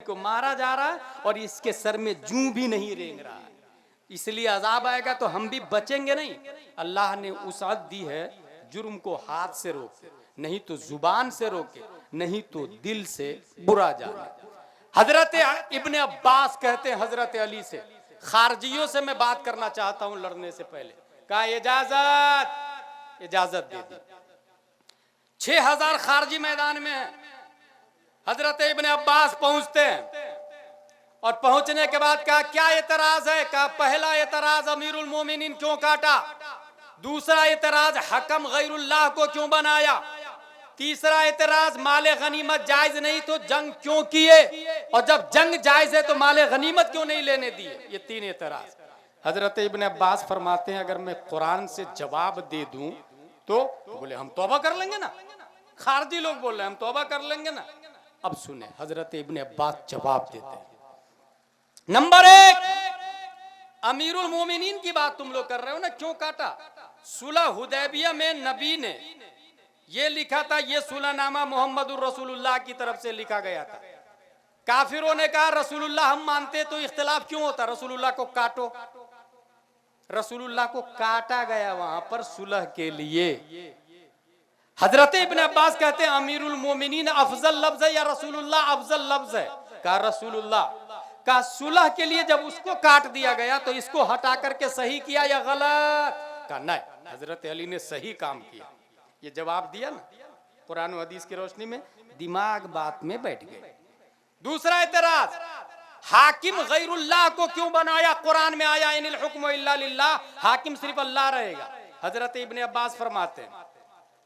को मारा जा रहा है और इसके सर में जूं भी नहीं रेंग रहा है। इसलिए अजाब आएगा तो हम भी बचेंगे नहीं। अल्लाह ने वुसअत दी है, जुर्म को हाथ से रोके, नहीं तो जुबान से रोके, नहीं तो दिल से बुरा जाने। हजरत इब्ने अब्बास कहते हैं हजरत अली से, खारजियों से मैं बात करना चाहता हूं लड़ने से पहले। कहा इजाजत दे दी। 6000 खारजी मैदान में है। हजरत इब्ने अब्बास पहुंचते हैं और पहुंचने के बाद कहा क्या एतराज है? कहा पहला एतराज अमीरुल मोमिनीन क्यों काटा, दूसरा एतराज हकम गैरुल्लाह को क्यों बनाया, तीसरा एतराज माले गनीमत जायज नहीं तो जंग क्यों किए, और जब जंग जायज है तो माले गनीमत क्यों नहीं लेने दिए। ये 3 एतराज। हजरत इब्ने अब्बास फरमाते हैं अगर मैं कुरान से जवाब दे दूं तो बोले हम तौबा कर लेंगे ना। खारजी लोग बोल रहे हैं हम तौबा कर लेंगे ना। अब सुने हजरत इब्ने अब्बास जवाब देते हैं। नंबर 1, अमीरुल मोमिनीन की बात तुम लोग कर रहे हो ना, क्यों काटा? सुलह हुदैबिया में नबी ने ये लिखा था, ये सुलहनामा मोहम्मदुर रसूलुल्लाह की तरफ से लिखा गया था। काफिरों ने कहा रसूलुल्लाह हम मानते तो इख्तिलाफ क्यों होता, रसूलुल्लाह को काटो। रसूलुल्लाह को काटा गया वहां पर सुलह के लिए। हजरत इब्ने अब्बास कहते हैं अमीरुल मोमिनीन अफजल लफ्ज है या रसूलुल्लाह अफजल लफ्ज है? कहा रसूलुल्लाह। का सुलह के लिए जब उसको काट दिया गया तो इसको हटा करके सही किया या गलत? कहा नहीं, हजरत अली ने सही काम किया। ये जवाब दिया ना कुरान और हदीस की रोशनी में, दिमाग बात में बैठ गए। दूसरा एतराज, हाकिम गैरुल्लाह को क्यों बनाया? कुरान में आया इनिल हुक्मु इल्ला लिल्लाह, हाकिम सिर्फ अल्लाह रहेगा। हजरत इब्ने अब्बास फरमाते हैं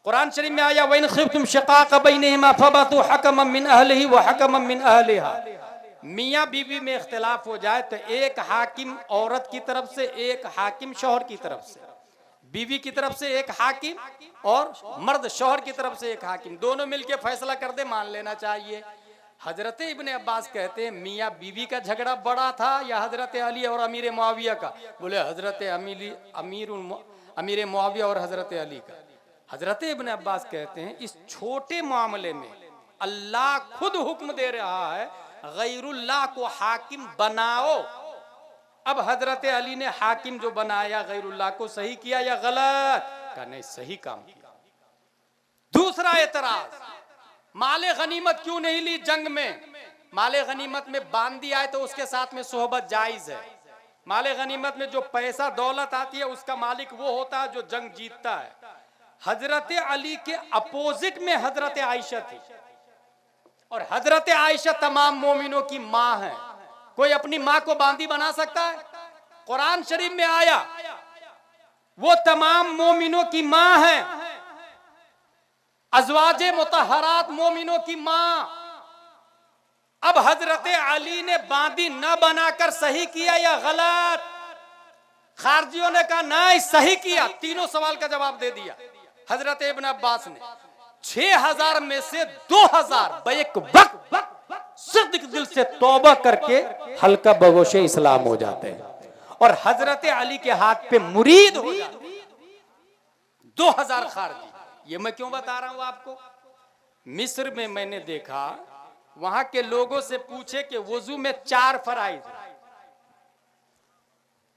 कुरान शरीफ में आया व इन खिफ्तुम शिकाक बैनहिमा फबतु हकमम मिन अहलिही व हकमम मिन अहलिहा। मियाँ बीवी में इख्तिलाफ हो जाए तो एक हाकिम औरत की तरफ से, एक हाकिम शौहर की तरफ से, बीवी की तरफ से एक हाकिम और मर्द शौहर की तरफ से एक हाकिम, दोनों मिलके फैसला कर दे, मान लेना चाहिए। हजरत इब्ने अब्बास कहते हैं मियाँ बीवी का झगड़ा बड़ा था या हजरत अली और अमीर मुआविया का? बोले हजरत अमीर मुआविया और हजरत अली का। हजरत इब्ने अब्बास कहते हैं इस छोटे मामले में अल्लाह खुद हुक्म दे रहा है गैरुल्लाह को हाकिम बनाओ। अब हजरत अली ने हाकिम जो बनाया गैरुल्लाह को सही किया या गलत? कहा नहीं, सही काम किया। दूसरा एतराज, माले गनीमत क्यों नहीं ली जंग में? माले गनीमत में बांदी आए तो उसके साथ में सोहबत जायज है। माले गनीमत में जो पैसा दौलत आती है उसका मालिक वो होता है जो जंग जीतता है। हजरत अली के अपोजिट में हजरत आयशा थी और हजरत आयशा तमाम मोमिनों की माँ है। कोई अपनी माँ को बांदी बना सकता है? कुरान शरीफ में आया वो तमाम मोमिनों की माँ है, अज़वाजे मुतहरात मोमिनों की माँ। अब हजरत अली ने बांदी न बनाकर सही किया या गलत? खारजियों ने कहा नहीं, सही किया। तीनों सवाल का जवाब दे दिया हजरत इब्ने अब्बास ने। 6000 में से 2000 बैक वक्त सिद्दीक दिल से तौबा करके हल्का बगोशे इस्लाम हो जाते हैं और हजरत अली के हाथ पे मुरीद हो जाते हैं। 2000 खारजी। ये मैं क्यों बता रहा हूं आपको? मिस्र में मैंने देखा, वहां के लोगों से पूछे कि वुजू में 4 फराइज,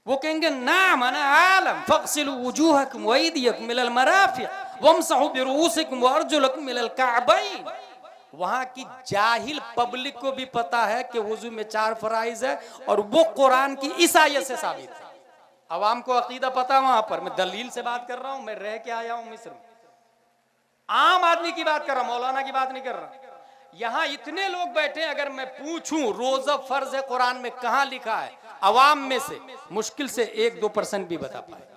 वो कहेंगे नाम अना आलम फगसिलू वुजूहकुम व अयदियकुम इलल मराफिक वमसहू बिरुऊसिकुम व अर्जुलकुम इलल कअबैन। वहां की जाहिल पब्लिक को भी पता है कि वुजू में 4 फराइज है और वो कुरान की इस आयत से साबित है। अवाम को अकीदा पता वहां पर। मैं दलील से बात कर रहा हूं, मैं रह के आया हूं मिस्र में। आम आदमी की बात कर रहा हूं, मौलाना की बात नहीं कर रहा। यहां इतने लोग बैठे, अगर मैं पूछूं रोजा फर्ज है कुरान में कहां लिखा है, अवाम में से मुश्किल से 1-2% भी बता पाए।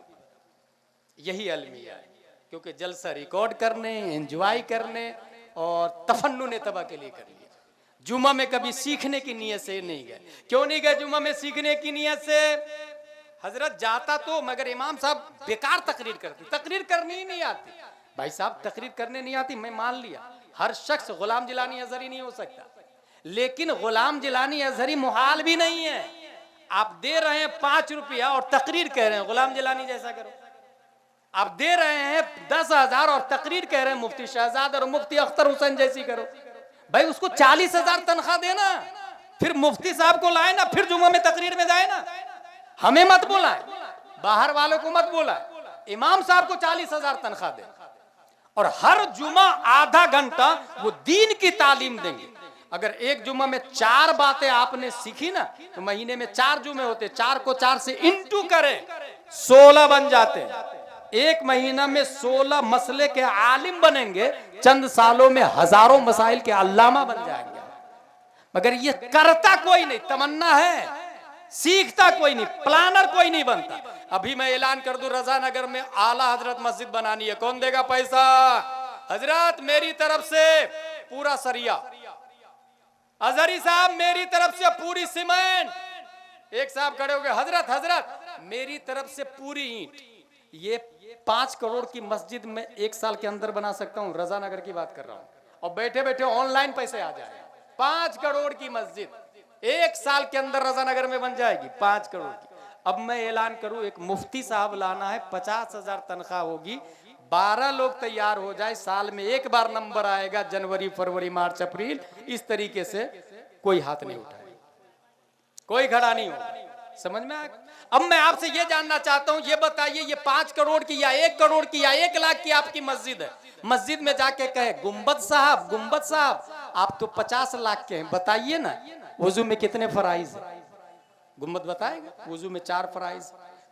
यही अलमिया है, क्योंकि जलसा रिकॉर्ड करने, एंजॉय करने और तफन्नुन तबा के लिए कर लिया। जुमा में कभी सीखने की नीयत से नहीं गए। क्यों नहीं गए जुमा में सीखने की नीयत से? हजरत जाता तो, मगर इमाम साहब बेकार तकरीर करते, तकरीर करनी ही नहीं आती। भाई साहब तकरीर करने नहीं आती, मैं मान लिया, हर शख्स गुलाम जिलानी अजहरी नहीं हो सकता, लेकिन गुलाम जिलानी अजहरी मुहाल भी नहीं है। आप दे रहे हैं 5 रुपया और तकरीर कह रहे हैं गुलाम जिलानी जैसा करो। आप दे रहे हैं 10,000 और तकरीर कह रहे हैं मुफ्ती शहजाद और मुफ्ती अख्तर हुसैन जैसी करो। भाई उसको 40,000 तनख्वाह देना, फिर फिर मुफ्ती साहब को लाए ना, फिर जुम्मा में तकरीर में जाए ना, हमें मत बुलाए, बाहर वालों को मत बुलाए, इमाम साहब को 40,000 तनख्वाह दे और हर जुमा आधा घंटा वो दीन की तालीम देंगे। अगर एक जुम्मा में 4 बातें आपने सीखी ना, तो महीने में 4 जुमे होते, 4 को 4 से इंटू करें 16 बन जाते। एक महीना में 16 मसले के आलिम बनेंगे, चंद सालों में हजारों मसाइल के अल्लामा बन जाएंगे। मगर ये करता कोई नहीं, तमन्ना है, सीखता कोई नहीं, प्लानर कोई नहीं बनता। अभी मैं ऐलान कर दूं, रजा नगर में आला हजरत मस्जिद बनानी है, कौन देगा पैसा? हजरत मेरी तरफ से पूरा सरिया, अजहरी साहब मेरी तरफ से पूरी सीमेंट। एक साहब खड़े हो गए, हजरत हजरत मेरी तरफ से पूरी ईंट। ये 5 करोड़ की मस्जिद में 1 साल के अंदर बना सकता हूं, रजा नगर की बात कर रहा हूं, और बैठे बैठे ऑनलाइन पैसे आ जाए। 5 करोड़ की मस्जिद 1 साल के अंदर रजा नगर में बन जाएगी, 5 करोड़ की। अब मैं ऐलान करूं, एक मुफ्ती साहब लाना है, 50,000 तनख्वाह होगी, 12 लोग तैयार हो जाए, साल में एक बार नंबर आएगा, जनवरी फरवरी मार्च अप्रैल, इस तरीके से कोई हाथ नहीं उठाए, कोई खड़ा नहीं होगा। समझ में आया? अब मैं आपसे ये जानना चाहता हूं, ये बताइए, ये 5 करोड़ की या 1 करोड़ की या 1 लाख की आपकी मस्जिद है, मस्जिद में जाके कहे गुंबद साहब आप तो 50 लाख के हैं, बताइए ना वुजू में कितने फराइज है? गुंबद बताएगा वुजू में 4 फराइज।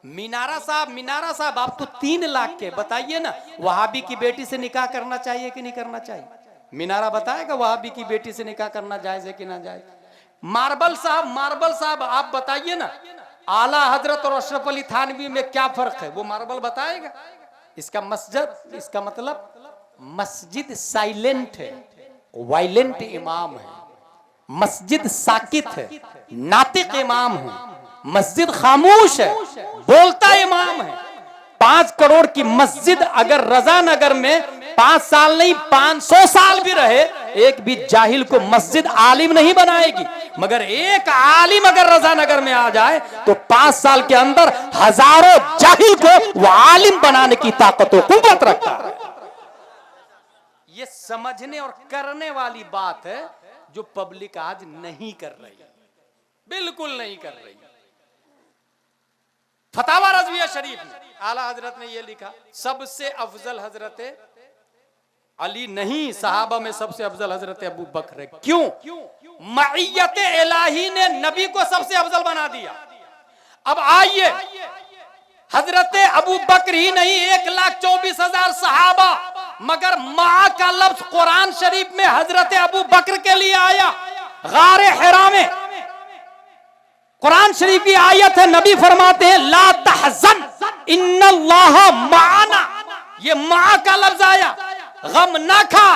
मीनारा साहब आप तो 3 लाख के, बताइए ना वहाबी की बेटी से निकाह करना चाहिए कि नहीं करना चाहिए? मीनारा बताएगा वहाबी की बेटी से निकाह करना जायज है कि ना जायज? मार्बल साहब आप बताइए ना, आला हजरत और अशरफ अली थानवी में क्या फर्क है? वो मार्बल बताएगा। इसका मतलब मस्जिद साइलेंट है, वायलेंट इमाम है, मस्जिद साकित है, नातिक इमाम है, मस्जिद खामोश है, बोलता इमाम है। 5 करोड़ की मस्जिद अगर रजा नगर में 5 साल नहीं 500 साल भी रहे, एक भी जाहिल को मस्जिद आलिम नहीं बनाएगी। मगर एक आलिम अगर रजा नगर में आ जाए तो 5 साल के अंदर हजारों जाहिल को वो आलिम बनाने की ताकत और कुव्वत रखता है। ये समझने और करने वाली बात है जो पब्लिक आज नहीं कर रही, बिल्कुल नहीं कर रही। फतावा रज़विया शरीफ में आला हजरत ने यह लिखा, सबसे अफजल हजरत अली नहीं, सहाबा में सबसे अफजल हजरत अबू बकर है। क्यों? मईयत इलाही ने नबी को सबसे अफजल बना दिया। अब आइए, हजरत अबू बकर ही नहीं, 1,24,000 सहाबा, मगर मां का लफ्ज कुरान शरीफ में हजरत अबू बकर के लिए आया। गारे हिरा में कुरान शरीफ की आयत है, नबी फरमाते हैं ला तहज़न इन्नल्लाह माना। ये मां का लफ्ज आया, गम ना खा,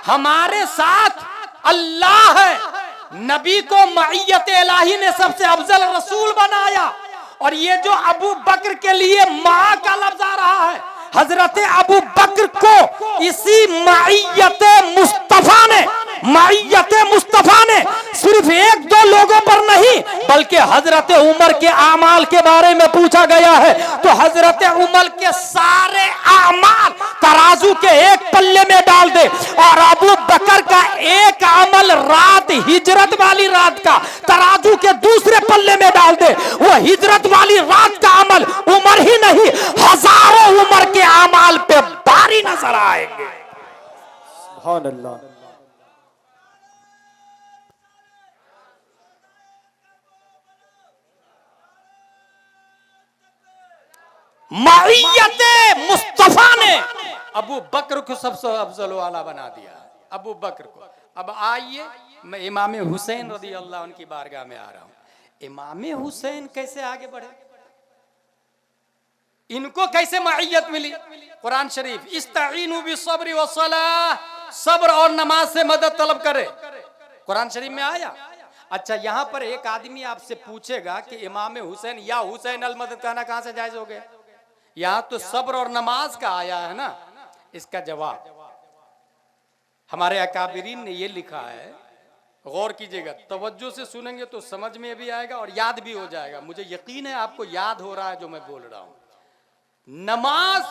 हमारे साथ अल्लाह है। नबी को मईयत इलाही ने सबसे अफजल रसूल बनाया। और ये जो अबू बकर के लिए मां का लफ्ज आ रहा है, हजरत अबू बकर को इसी मईयत मुस्तफा ने सिर्फ 1-2 लोगों पर नहीं बल्कि हजरत उमर के आमाल के बारे में पूछा गया है, तो हजरत उमर के सारे आमाल तराजू के एक पल्ले में डाल दे और अबू बकर का एक अमल रात, हिजरत वाली रात का तराजू के दूसरे पल्ले में डाल दे, वो हिजरत वाली रात का अमल उमर ही नहीं हजारों उमर के आमाल पे भारी नजर आएंगे। सुभान अल्लाह। मईयत मुस्तफा ने अबू बकर को सबसे अफजल वाला बना दिया, अबू बकर को। अब आइए, मैं इमाम हुसैन रज़ी अल्लाह उनकी बारगाह में आ रहा हूं। इमाम हुसैन कैसे आगे बढ़े, इनको कैसे मईयत मिली? कुरान शरीफ इस्तईनु बिस्सब्रि वस्सलाह, सब्र और नमाज से मदद तलब करे, कुरान शरीफ में आया। अच्छा, यहां पर एक आदमी आपसे पूछेगा कि इमाम हुसैन या हुसैन अल मदद कहना कहां से जायज हो गया? यहां तो सब्र और नमाज का आया है ना। इसका जवाब हमारे अकाबिरीन ने ये लिखा है, गौर कीजिएगा, तवज्जो से सुनेंगे तो समझ में भी आएगा और याद भी हो जाएगा। मुझे यकीन है आपको याद हो रहा है जो मैं बोल रहा हूं। नमाज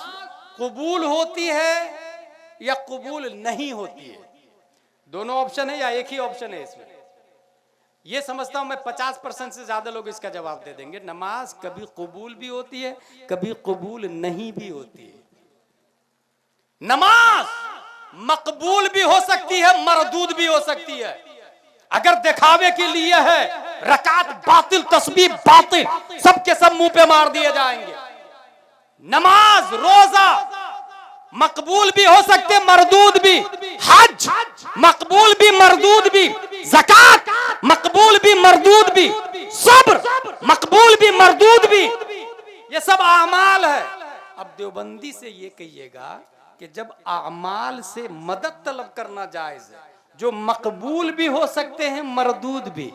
कबूल होती है या कबूल नहीं होती है? दोनों ऑप्शन है या एक ही ऑप्शन है इसमें? ये समझता हूं मैं 50% से ज्यादा लोग इसका जवाब दे देंगे। नमाज कभी कबूल भी होती है, कभी कबूल नहीं भी होती है। नमाज मकबूल भी हो सकती है, मरदूद भी हो सकती है। अगर दिखावे के लिए है, रकात बातिल, तस्बीह बातिल, सबके सब मुंह पे मार दिए जाएंगे। नमाज रोजा मकबूल भी हो सकते, मरदूद भी। हज मकबूल भी, मरदूद भी। ज़कात मकबूल भी, मरदूद भी। सब्र मकबूल भी, मरदूद भी। ये सब आमाल है। अब देवबंदी से ये कहिएगा कि जब आमाल से मदद तलब करना जायज है, जो मकबूल भी हो सकते हैं, मरदूद भी।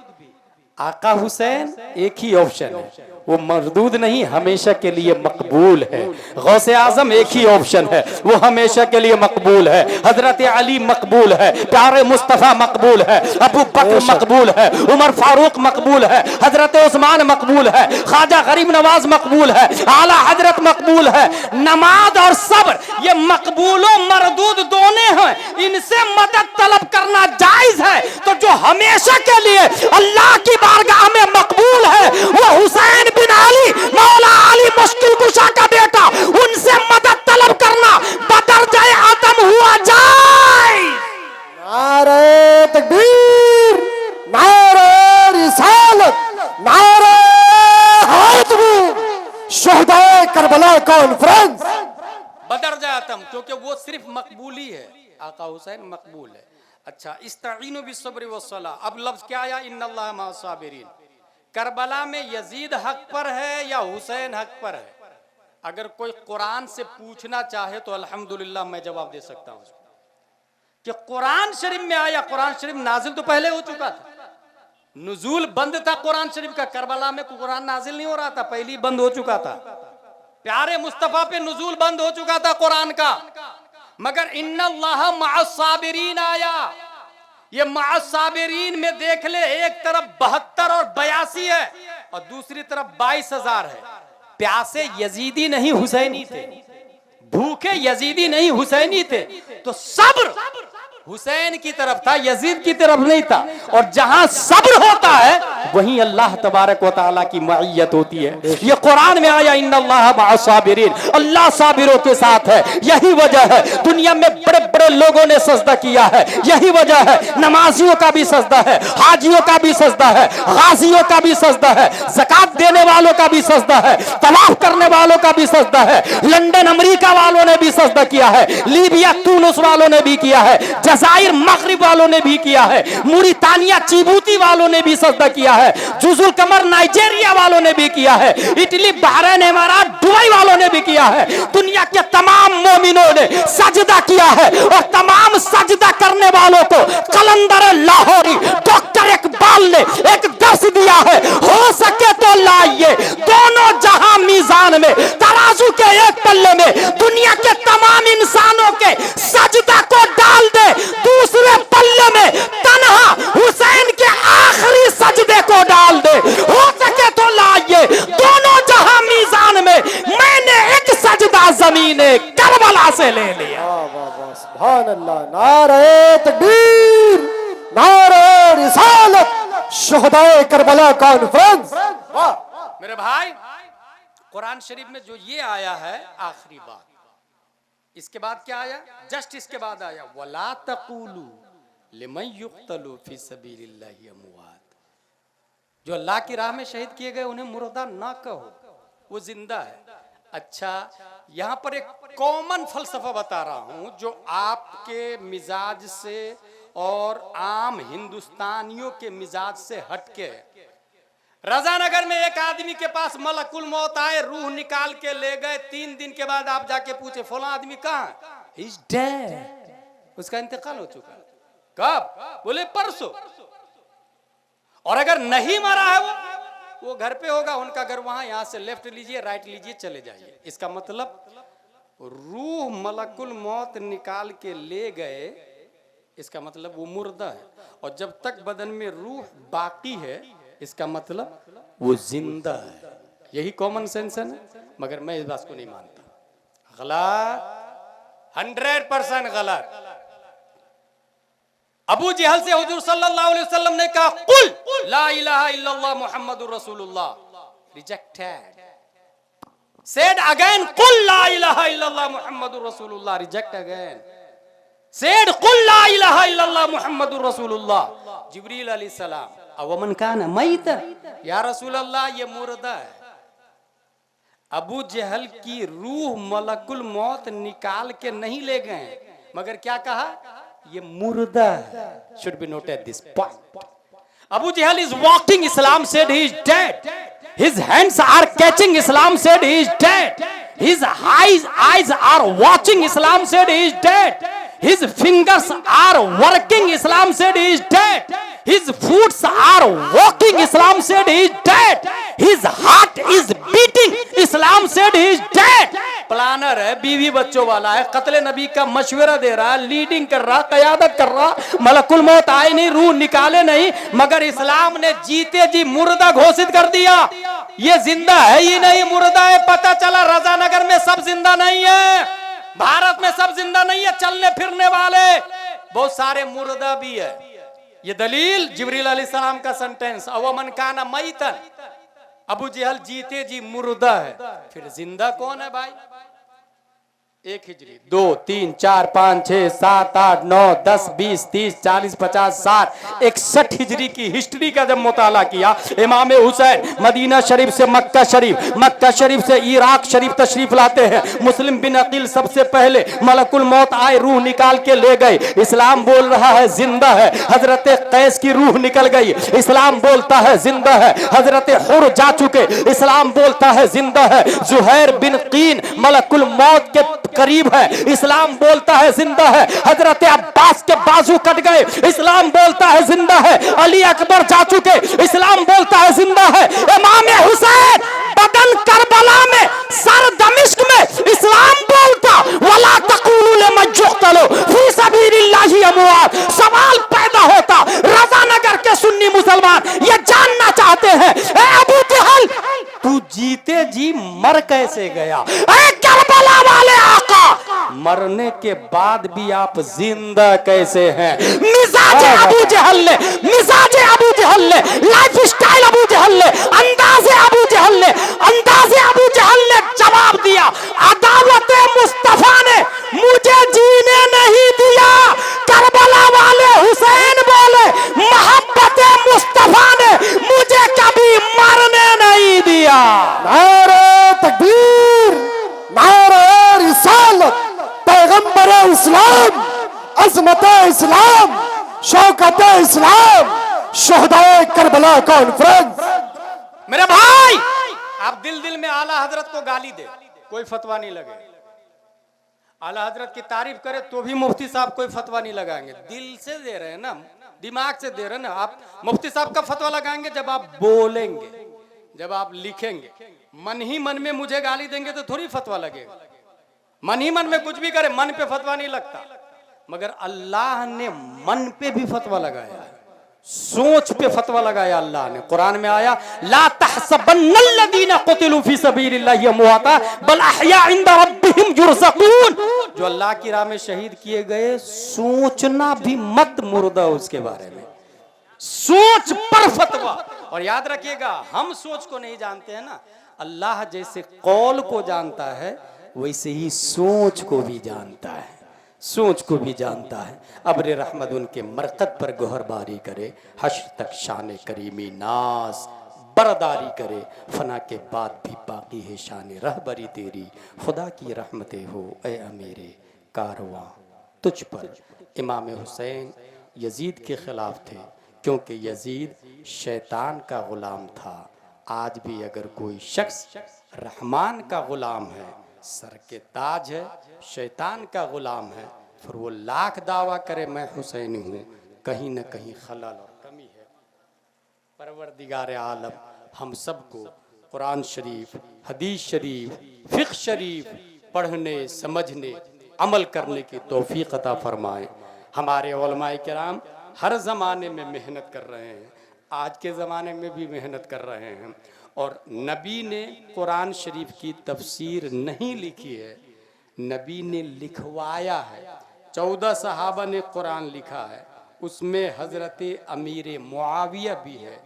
आका हुसैन एक ही ऑप्शन है, वो मरदूद नहीं, हमेशा के लिए मकबूल है। गौसे आजम एक ही ऑप्शन है, वो हमेशा के लिए मकबूल है। हजरत अली मकबूल है, प्यारे मुस्तफा मकबूल है, अबू बकर मकबूल है, उमर फारूक मकबूल है, हजरत उस्मान मकबूल है, ख्वाजा गरीब नवाज मकबूल है, आला हजरत मकबूल है। नमाज और सब्र ये मकबूलो मरदूद दोनों हैं, इनसे मदद तलब करना जायज है। तो जो हमेशा के लिए अल्लाह की बारगाह में मकबूल है, वो हुसैन बिन अली मौला अली मुश्किल कुशा का बेटा, उनसे मदद तलब करना बदरजाए आदम हुआ जाए। नारे तकबीर, नारे रिसालत, नारे हैदरी, शोहदाए करबला कॉन्फ्रेंस। बदरजाए आदम, क्योंकि वो सिर्फ मकबूली है, आका हुसैन मकबूल है। अच्छा, इस्ताईनु बिस्सब्र वस्सलाह। अब लफ्ज क्या आया, इन्नल्लाह मअस-साबिरीन। करबला में यजीद हक पर है या हुसैन हक पर है? अगर कोई कुरान से पूछना चाहे तो अल्हम्दुलिल्लाह मैं जवाब दे सकता हूं कि कुरान शरीफ में आया। कुरान शरीफ नाजिल तो पहले हो चुका था, नुजूल बंद था कुरान शरीफ का। करबला में कुरान नाजिल नहीं हो रहा था, पहले ही बंद हो चुका था। प्यारे मुस्तफा पे नुजूल बंद हो चुका था कुरान का, मगर इन्नल्लाह मअस-साबिरीन आया। ये मअस-साबिरीन में देख ले, एक तरफ 72 और 82 है और दूसरी तरफ 22,000 है। प्यासे यजीदी नहीं हुसैनी थे, भूखे यजीदी नहीं हुसैनी थे। तो सब्र हुसैन की तरफ था, यजीद की तरफ नहीं था। और जहां सब्र होता है वहीं अल्लाह तबारक व तआला की मईयत होती है। ये कुरान में आया, इन्नल्लाह मअस-साबिरीन, अल्लाह साबिरों के साथ है। यही वजह है दुनिया में बड़े बड़े लोगों ने सजदा किया है। यही वजह है नमाजियों का भी सजदा है, हाजियों का भी सजदा है, गाजियों का भी सजदा है, ज़कात देने वालों का भी सजदा है, तवाफ करने वालों का भी सजदा है। लंदन अमेरिका वालों ने भी सजदा किया है, लीबिया तुनिस वालों ने भी किया है, जज़ाइर मगरिब वालों ने भी किया है, मूरितानिया चिबूती वालों ने भी सजदा किया है, जुजुल कमर नाइजीरिया वालों ने भी किया है, इटली बहरीन इमारात दुबई वालों ने भी किया है। दुनिया के तमाम मोमिनों ने सजदा किया है और तमाम सजदा करने वालों को कलंदर लाहौरी डॉक्टर इकबाल ने एक दर्स दिया है, हो सके तो लाइए दोनों जहां मीजान में, तराजू के एक पल्ले में दुनिया के तमाम इंसानों के सजदा को डाल दे, दूसरे पल्ले में तन्हा हुसैन के आखिरी सजदे को डाल दे। हो सके तो लाइए दोनों जहां मीजान में, मैंने एक सजदा ज़मीने करबला से ले लिया। सुभान अल्लाह, नारे तकबीर, नारे रिसालत, शोहदाए करबला कॉन्फ्रेंस। मेरे भाई, कुरान शरीफ में जो ये आया है आखिरी बात, इसके बाद क्या आया? जस्ट इसके बाद आया, वला तक़ूलू लिमन युक़तलू फी सबीलिल्लाहि अमवात। जो अल्लाह की राह में शहीद किए गए उन्हें मुर्दा ना कहो, वो जिंदा है। अच्छा, यहां पर एक कॉमन फलसफा बता रहा हूं जो आपके मिजाज से और आम हिंदुस्तानियों के मिजाज से हटके है। रजानगर में एक आदमी के पास मलकुल मौत आए, रूह निकाल के ले गए। 3 दिन के बाद आप जाके पूछे फला आदमी कहां? He's dead, उसका इंतकाल हो चुका। कब? बोले परसों। और अगर नहीं मरा है वो घर पे होगा, उनका घर वहां, यहां से लेफ्ट लीजिए, राइट लीजिए, चले जाइए। इसका मतलब रूह मलकुल मौत निकाल के ले गए, इसका मतलब वो मुर्दा है। और जब तक बदन में रूह बाकी है, इसका मतलब वो जिंदा है। यही कॉमन सेंस है ना, मगर मैं इस बात को नहीं मानता। गलत, 100% गलत। अबू जहल से हुजूर सल्लल्लाहु अलैहि वसल्लम ने कहा कुल ला इलाहा इल्लल्लाह मुहम्मदुर रसूलुल्लाह, रिजेक्टेड। सेड अगेन कुल ला इलाहा इल्लल्लाह मुहम्मदुर रसूलुल्लाह, रिजेक्ट अगेन। सेड कुल ला इलाहा इल्लल्लाह मुहम्मदुर रसूलुल्लाह। जिब्रील अलैहिस्सलाम अवमन कान मैत, या रसूल अल्लाह ये मुर्दा है। अबू जहल की रूह मलकुल मौत निकाल के नहीं ले गए, मगर क्या कहा, ये मुर्दा है। Should be noted this point. Abu Jahl is walking, Islam said he is dead. His hands are catching, Islam said he is dead. His eyes are watching, Islam said he is dead. His fingers are working, Islam said he is dead. His feet are walking, Islam said he is dead. His heart is beating, Islam said he is dead. Planner है, बीवी बच्चों वाला है, कत्ले नबी का मशवरा दे रहा, leading कर रहा, कयादत कर रहा, मलकुल मौत आए नहीं, रूह निकाले नहीं, मगर इस्लाम ने जीते जी मुर्दा घोषित कर दिया। ये जिंदा है ही नहीं, मुर्दा है। पता चला रजानगर में सब जिंदा नहीं है, भारत में सब जिंदा नहीं है, चलने फिरने वाले बहुत सारे मुर्दा भी है। ये दलील जिब्रील अलैहिस्सलाम का सेंटेंस, अवमन काना मैतन, अबू जहल जीते जी मुर्दा है, फिर जिंदा कौन है भाई? 1 हिजरी 2 3 4 5 6 7 8 9 10 20 30 40 50 60 61 हिजरी की हिस्ट्री का जब मुताला किया, इमाम हुसैन मदीना शरीफ से मक्का शरीफ से इराक शरीफ तशरीफ लाते हैं। मुस्लिम बिन अकील सबसे पहले मलकुल मौत आए, रूह निकाल के ले गए। इस्लाम बोल रहा है जिंदा है, हजरत कैस की रूह निकल गई। इस्लाम बोलता है जिंदा है, हजरत हुर जा चुके। इस्लाम बोलता है जिंदा है, जुहैर बिन कीन मलकुल मौत के करीब है। इस्लाम बोलता है जिंदा है, हजरत अब्बास के बाजू कट गए। इस्लाम बोलता है जिंदा है, अली अकबर जा चुके। इस्लाम बोलता है जिंदा है, इमाम हुसैन बदन करबला में, सर दमिश्क में। इस्लाम बोलता वला तक़ूलू लिमन युक़तलू फी सबीलिल्लाहि अमवात। सवाल पैदा होता, रज़ानगर के सुन्नी मुसलमान ये जानना चाहते हैं, ए अबू जहल तू जीते जी मर कैसे गया? ए करबला वाले आका, मरने के बाद भी आप जिंदा कैसे हैं? मिजाजे अबू जहल ने, लाइफ स्टाइल अबू जहल ने, अंदाजे अबू जहल ने जवाब दिया, अदावत मुस्तफा ने मुझे जीने नहीं दिया। करबला वाले हुसैन बोले, मोहब्बत मुस्तफा ने मुझे कभी मरने नहीं दिया। नारे तकबीर, नारे रिसालत, पैगंबर इस्लाम, अज़मत इस्लाम, शौकत इस्लाम, शहदाए करबला कॉन्फ्रेंस। मेरे भाई, आप दिल में आला हजरत को गाली दे, कोई फतवा नहीं लगे। आला हजरत की तारीफ करे तो भी मुफ्ती साहब कोई फतवा नहीं लगाएंगे। दिल से दे रहे हैं ना, दिमाग से दे रहे हैं ना। आप मुफ्ती साहब का फतवा लगाएंगे जब आप बोलेंगे, जब आप लिखेंगे। मन ही मन में मुझे गाली देंगे तो थोड़ी फतवा लगेगा। मन ही मन में कुछ भी करे, मन पे फतवा नहीं लगता। मगर अल्लाह ने मन पे भी फतवा लगाया, सोच पे फतवा लगाया अल्लाह ने। कुरान में आया, ला तहसबन्नल्लज़ीना क़ुतिलू फी सबीलिल्लाहि अमवाता बल अहया इंदा रब्बिहिम युरज़क़ून। जो अल्लाह की राह में शहीद किए गए, सोचना भी मत मुर्दा उसके बारे में, सोच पर फतवा। और याद रखिएगा, हम सोच को नहीं जानते हैं ना, अल्लाह जैसे कौल को जानता है वैसे ही सोच को भी जानता है, सोच को भी जानता है। अब्र रहमत उनके मरकत पर गोहरबारी करे, हश्र तक शान करीमी नास बरदारी करे। फना के बाद भी बाकी है शान रहबरी तेरी, खुदा की रहमतें हो ए अमीरे कारवां तुझ पर। इमाम हुसैन यजीद के खिलाफ थे, क्योंकि यजीद शैतान का गुलाम था। आज भी अगर कोई शख्स रहमान का गुलाम है, सर के ताज है, शैतान का गुलाम है, फिर वो लाख दावा करे मैं हुसैनी हूँ, कहीं न कहीं खलल और कमी है। परवरदिगार आलम हम सबको कुरान शरीफ, हदीस शरीफ, फिक़्ह शरीफ पढ़ने, समझने, अमल करने की तौफीक अता फरमाए। हमारे उलमाए किराम हर ज़माने में मेहनत कर रहे हैं, आज के ज़माने में भी मेहनत कर रहे हैं। और नबी ने कुरान शरीफ की तफसीर नहीं लिखी है, नबी ने लिखवाया है। 14 सहाबा ने कुरान लिखा है, उसमें हजरत अमीर मुआविया भी है,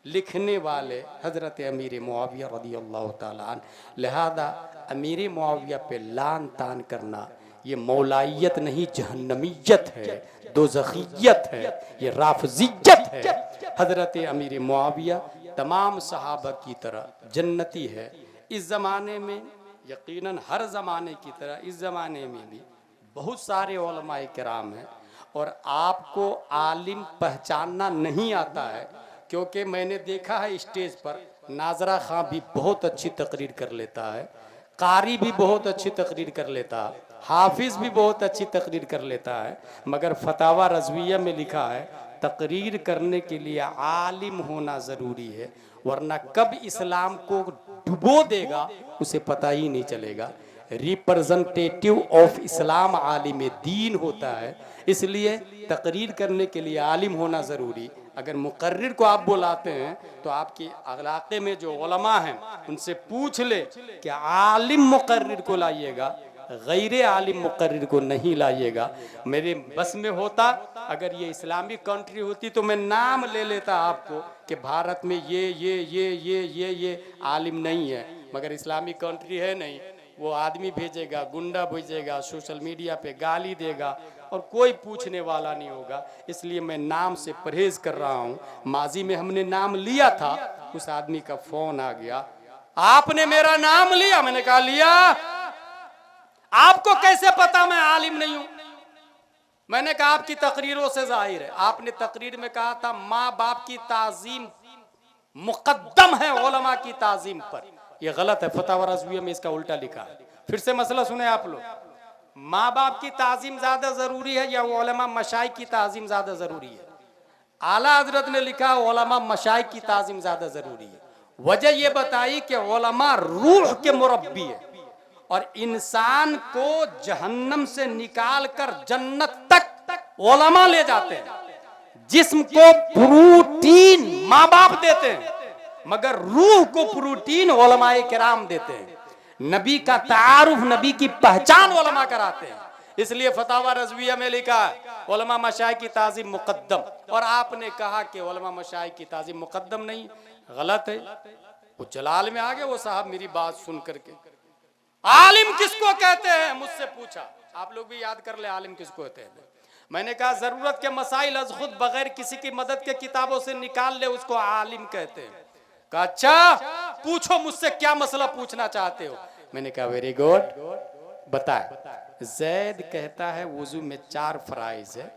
लिखने वाले हजरत अमीर मुआविया रदियल्लाहु ताला अन्हु। लिहाजा अमीर मुआविया पे लान तान करना ये मौलाइयत नहीं, जहन्नमियत है, दोज़खियत है, ये राफजियत है। हजरत अमीर मुआविया तमाम सहाबा की तरह जन्नती है। इस ज़माने में यकीनन हर ज़माने की तरह इस ज़माने में भी बहुत सारे उलमाए किराम हैं, और आपको आलिम पहचानना नहीं आता है, क्योंकि मैंने देखा है स्टेज पर नाजरा खां भी बहुत अच्छी तकरीर कर लेता है, कारी भी बहुत अच्छी तकरीर कर लेता है, हाफिज भी बहुत अच्छी तकरीर कर लेता है, मगर फतावा रज़विया में लिखा है तकरीर करने के लिए आलिम होना ज़रूरी है, वरना कब इस्लाम को डुबो देगा उसे पता ही नहीं चलेगा। रिप्रेजेंटेटिव ऑफ इस्लाम आलिम दीन होता है, इसलिए तकरीर करने के लिए आलिम होना ज़रूरी। अगर मुकर्रिर को आप बुलाते हैं तो आपके इलाके में जो उलमा हैं उनसे पूछ ले कि आलिम मुकर्रिर को लाइएगा, गैर आलिम मुकर्रिर को नहीं लाइएगा। मेरे बस में होता, अगर ये इस्लामिक कंट्री होती तो मैं नाम ले लेता आपको कि भारत में ये आलिम नहीं है, मगर इस्लामिक कंट्री है नहीं। वो आदमी भेजेगा, गुंडा भेजेगा, सोशल मीडिया पे गाली देगा और कोई पूछने वाला नहीं होगा। इसलिए मैं नाम से परहेज कर रहा हूँ। माजी में हमने नाम लिया था, उस आदमी का फोन आ गया, आपने मेरा नाम लिया। मैंने कहा लिया, आपको कैसे पता मैं आलिम नहीं हूं? मैंने कहा आपकी तकरीरों से जाहिर है। आपने तकरीर में कहा था माँ बाप की ताजीम मुकद्दम है उलमा की ताजीम पर, यह गलत है। फतावा रज़विया में इसका उल्टा लिखा है। फिर से मसला सुने आप लोग, माँ बाप की ताजीम ज्यादा जरूरी है या उलमा मशाइख की ताजीम ज्यादा जरूरी है? आला हजरत ने लिखा उलमा मशाइख की ताजीम ज्यादा जरूरी है। वजह यह बताई कि उलमा रूह के मुरब्बी है और इंसान को जहन्नम से निकाल कर जन्नत तक उलमा ले जाते हैं। जिस्म को प्रोटीन माँ बाप देते हैं, मगर रूह को प्रोटीन उलमाए किराम देते हैं। नबी का तारुफ, नबी की पहचान उलमा कराते हैं। इसलिए फतावा रज़विया में लिखा उलमा मशाइख की ताज़ीम मुकद्दम, और आपने कहा कि उलमा मशाइख की ताज़ीम मुकद्दम नहीं, गलत है। वो जलाल में आ गए वो साहब मेरी बात सुन करके। आलिम किसको कहते हैं मुझसे पूछा, आप लोग भी याद कर ले आलिम किसको कहते हैं। मैंने कहा जरूरत के मसाइल अज खुद बगैर किसी की मदद के किताबों से निकाल ले, उसको आलिम कहते हैं। कहा अच्छा पूछो मुझसे क्या मसला पूछना चाहते हो। मैंने कहा वेरी गुड, बताए। जैद कहता है वुजू में 4 फराइज है,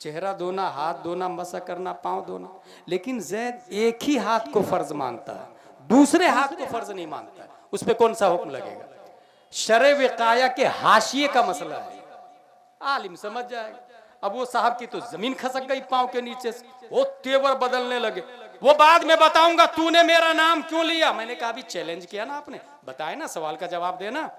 चेहरा धोना, हाथ धोना, मसा करना, पांव धोना, लेकिन जैद एक ही हाथ को फर्ज मानता है, दूसरे हाथ को फर्ज नहीं मानता है। उस पे कौन सा हुक्म लगेगा? शरे विकाया के हाशिए का मसला है, आलिम समझ जाएगा। अब वो साहब की तो जमीन खसक गई पांव के नीचे से, वो तेवर बदलने लगे। वो बाद में बताऊंगा तूने मेरा नाम क्यों लिया। मैंने कहा अभी चैलेंज किया ना आपने, बताए ना, सवाल का जवाब देना।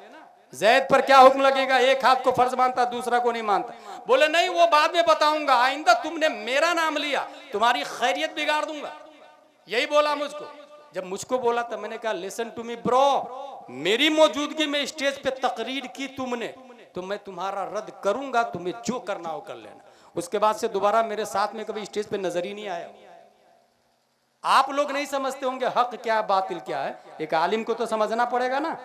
जैद पर क्या हुक्म लगेगा? एक हाथ को फर्ज मानता, दूसरा को नहीं मानता। बोले नहीं वो बाद में बताऊंगा, आइंदा तुमने मेरा नाम लिया तुम्हारी खैरियत बिगाड़ दूंगा, यही बोला मुझको। जब मुझको बोला तो मैंने कहा लिसन टू मी ब्रो, मेरी मौजूदगी में स्टेज पे तकरीर की तुमने, तो मैं तुम्हारा रद्द करूंगा, तुम्हें जो करना हो कर लेना। उसके बाद से दोबारा मेरे साथ में कभी स्टेज पे नजर ही नहीं आया। आप लोग नहीं समझते होंगे हक क्या है बातिल क्या है, एक आलिम को तो समझना पड़ेगा ना,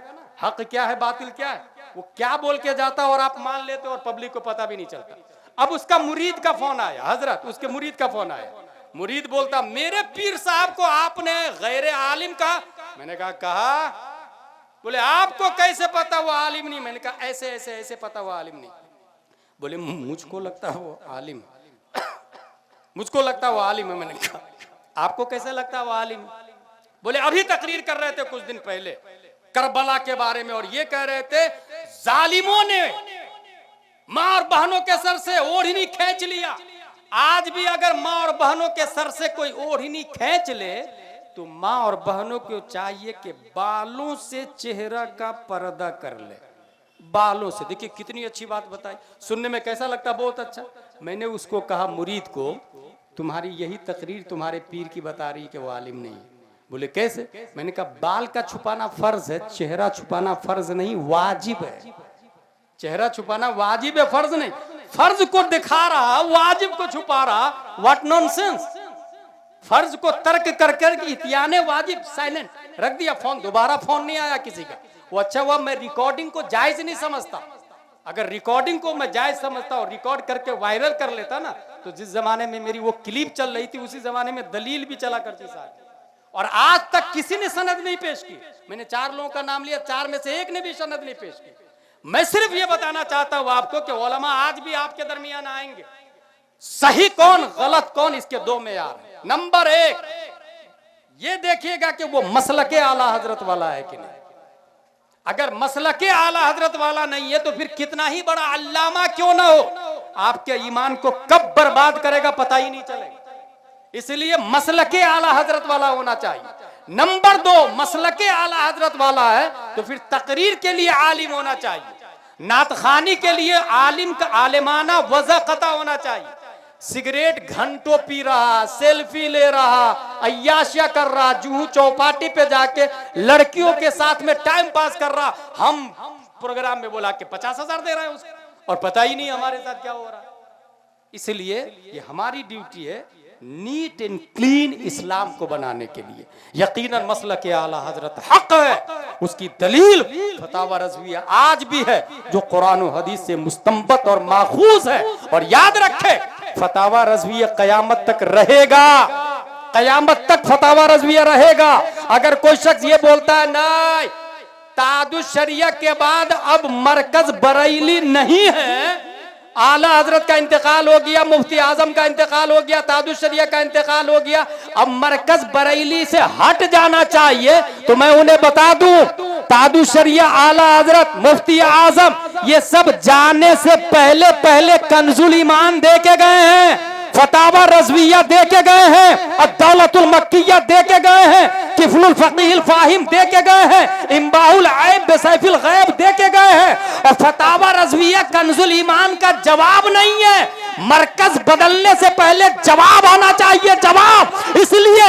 हक क्या है बातिल क्या है। वो क्या बोल के जाता और आप मान लेते और पब्लिक को पता भी नहीं चलता। अब उसका मुरीद का फोन आया, हजरत उसके मुरीद का फोन आया, मुरीद बोलता मेरे पीर साहब को आपने गैर आलिम कहा। मैंने कहा बोले आपको कैसे पता वो आलिम नहीं? मैंने कहा ऐसे ऐसे ऐसे पता वो आलिम नहीं। बोले मुझको लगता है वो आलिम मुझको लगता है वो आलिम है। मैंने कहा आपको कैसे लगता है वो आलिम? बोले अभी तकरीर कर रहे थे कुछ दिन पहले करबला के बारे में, और ये कह रहे थे जालिमों ने माँ और बहनों के सर से ओढ़नी खींच लिया। आज भी अगर माँ और बहनों के सर से कोई ओढ़नी खींच ले तो माँ और बहनों को चाहिए कि बालों से चेहरा का पर्दा कर ले, बालों से। देखिए कितनी अच्छी बात बताई, सुनने में कैसा लगता? बहुत अच्छा। मैंने उसको कहा मुरीद को तुम्हारी यही तकरीर तुम्हारे पीर की बता रही कि वो आलिम नहीं है। बोले कैसे? मैंने कहा बाल का छुपाना फर्ज है, चेहरा छुपाना फर्ज नहीं वाजिब है। चेहरा छुपाना वाजिब है, फर्ज नहीं। फर्ज को दिखा रहा, वाजिब को छुपा रहा। What nonsense. फर्ज को तर्क कर कर इतियाने वाजिब, साइलेंट रख दिया फोन, दोबारा फोन नहीं आया किसी का। वो अच्छा हुआ मैं रिकॉर्डिंग को जायज नहीं समझता। अगर रिकॉर्डिंग को मैं जायज समझता और रिकॉर्ड करके वायरल कर लेता ना, तो जिस जमाने में मेरी वो क्लिप चल रही थी उसी जमाने में दलील भी चला करती साहब। और आज तक किसी ने सनद नहीं पेश की। मैंने 4 लोगों का नाम लिया, 4 में से एक ने भी सनद नहीं पेश की। मैं सिर्फ ये बताना चाहता हूं आपको कि उलमा आज भी आपके दरमियान आएंगे। सही कौन गलत कौन, इसके 2 मेयार हैं। नंबर 1 ये देखिएगा कि वो मसलके आला हजरत वाला है कि नहीं। अगर मसलके आला हजरत वाला नहीं है तो फिर कितना ही बड़ा अल्लामा क्यों ना हो, आपके ईमान को कब बर्बाद करेगा पता ही नहीं चलेगा। इसलिए मसलके आला हजरत वाला होना चाहिए। नंबर 2 मसलके आला हजरत वाला है तो फिर तकरीर के लिए आलिम होना चाहिए, नात खानी के लिए आलिम का आलिमाना वज़ा कता होना चाहिए। सिगरेट घंटों पी रहा, सेल्फी ले रहा, अय्याशिया कर रहा, जूहू चौपाटी पे जाके लड़कियों के साथ में टाइम पास कर रहा, हम प्रोग्राम में बोला कि 50,000 दे रहे हैं उसको और पता ही नहीं हमारे साथ क्या हो रहा है। इसलिए ये हमारी ड्यूटी है नीट एंड क्लीन इस्लाम को बनाने के लिए। यकीनन मसलके आला हजरत हक है, उसकी दलील फतावा रज़विया आज भी है जो कुरान और हदीस से मुस्तंबत और माखूज है। और याद रखे फतावा रज़विया कयामत तक रहेगा, कयामत तक फतावा रज़विया रहेगा। अगर कोई शख्स ये बोलता है नहीं तादुश शरिया के बाद अब मरकज बरेली नहीं है, आला हजरत का इंतकाल हो गया, मुफ्ती आजम का इंतकाल हो गया, तादुश शरिया का इंतकाल हो गया, अब मरकज बरेली से हट जाना चाहिए, तो मैं उन्हें बता दूं तादुश शरिया, आला हजरत, मुफ्ती आजम ये सब जाने से पहले पहले कंजुल ईमान दे के गए हैं, फतावा रज़विया दे के गए हैं, अद-दौलतुल मक्किया दे के गए हैं, किफलुल फकीहिल फाहिम दे के गए हैं, इम्बाहुल ऐब बिसैफिल गैब दे के गए हैं। और फतावा रज़विया कंजुल ईमान का जवाब नहीं है, मरकज बदलने से पहले जवाब आना चाहिए, जवाब। इसलिए